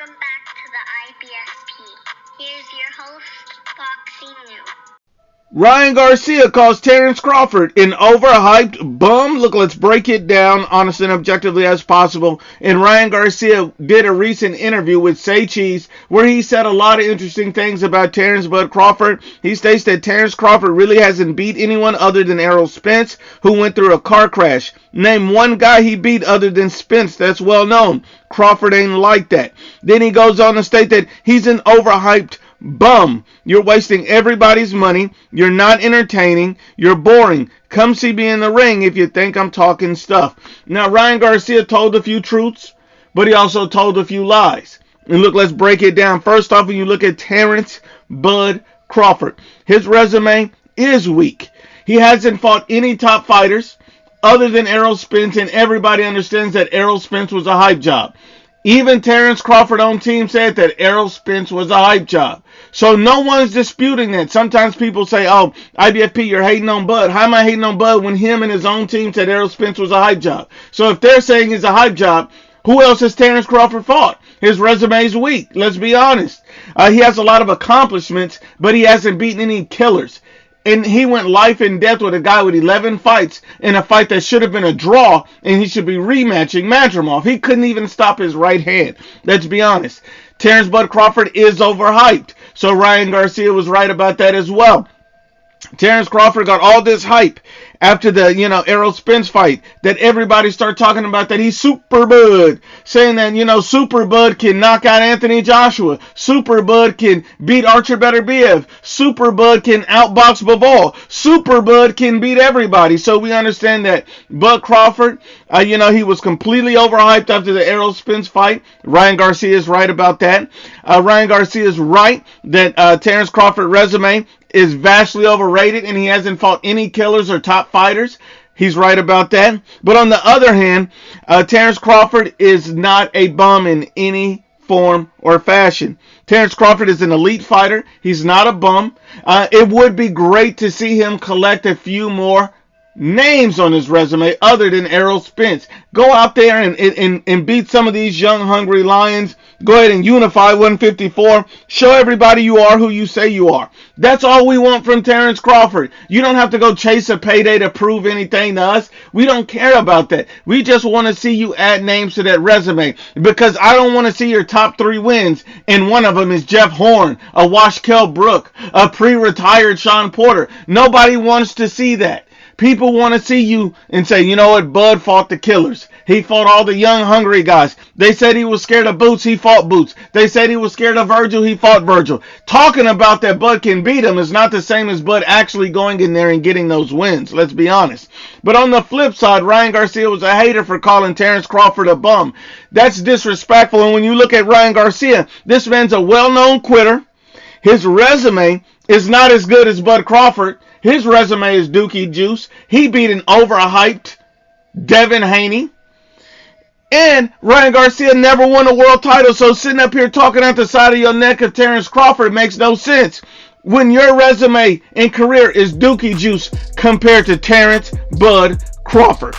Welcome back to the IBSP. Here's your host, Foxy New. Ryan Garcia calls Terence Crawford an overhyped bum. Look, let's break it down honestly and objectively as possible. And Ryan Garcia did a recent interview with Say Cheese where he said a lot of interesting things about Terence Bud Crawford. He states that Terence Crawford really hasn't beat anyone other than Errol Spence, who went through a car crash. Name one guy he beat other than Spence that's well known. Crawford ain't like that. Then he goes on to state that he's an overhyped bum. You're wasting everybody's money. You're not entertaining. You're boring. Come see me in the ring if you think I'm talking stuff. Now, Ryan Garcia told a few truths, but he also told a few lies. And look, let's break it down. First off, when you look at Terence Bud Crawford, his resume is weak. He hasn't fought any top fighters other than Errol Spence, and everybody understands that Errol Spence was a hype job. Even Terence Crawford on team said that Errol Spence was a hype job. So no one's disputing that. Sometimes people say, oh, IBFP, you're hating on Bud. How am I hating on Bud when him and his own team said Errol Spence was a hype job? So if they're saying he's a hype job, who else has Terence Crawford fought? His resume is weak. Let's be honest. He has a lot of accomplishments, but he hasn't beaten any killers. And he went life and death with a guy with 11 fights in a fight that should have been a draw, and he should be rematching Madrimov. He couldn't even stop his right hand. Let's be honest. Terence Bud Crawford is overhyped. So Ryan Garcia was right about that as well. Terence Crawford got all this hype after the, Errol Spence fight that everybody started talking about that he's Super Bud, saying that, Super Bud can knock out Anthony Joshua. Super Bud can beat Archer Beterbiev. Super Bud can outbox Bivol. Super Bud can beat everybody. So we understand that Bud Crawford, he was completely overhyped after the Errol Spence fight. Ryan Garcia is right about that. Ryan Garcia is right that Terence Crawford's resume is vastly overrated and he hasn't fought any killers or top fighters. He's right about that. But on the other hand, Terence Crawford is not a bum in any form or fashion. Terence Crawford is an elite fighter. He's not a bum. It would be great to see him collect a few more names on his resume other than Errol Spence. Go out there and beat some of these young, hungry lions. Go ahead and unify 154. Show everybody you are who you say you are. That's all we want from Terence Crawford. You don't have to go chase a payday to prove anything to us. We don't care about that. We just want to see you add names to that resume, because I don't want to see your top 3 wins and one of them is Jeff Horn, a Washkel Brook, a pre-retired Sean Porter. Nobody wants to see that. People want to see you and say, you know what, Bud fought the killers. He fought all the young, hungry guys. They said he was scared of Boots. He fought Boots. They said he was scared of Virgil. He fought Virgil. Talking about that Bud can beat him is not the same as Bud actually going in there and getting those wins. Let's be honest. But on the flip side, Ryan Garcia was a hater for calling Terence Crawford a bum. That's disrespectful. And when you look at Ryan Garcia, this man's a well-known quitter. His resume is not as good as Bud Crawford. His resume is Dookie Juice. He beat an overhyped Devin Haney. And Ryan Garcia never won a world title, so sitting up here talking out the side of your neck of Terence Crawford makes no sense when your resume and career is Dookie Juice compared to Terence Bud Crawford.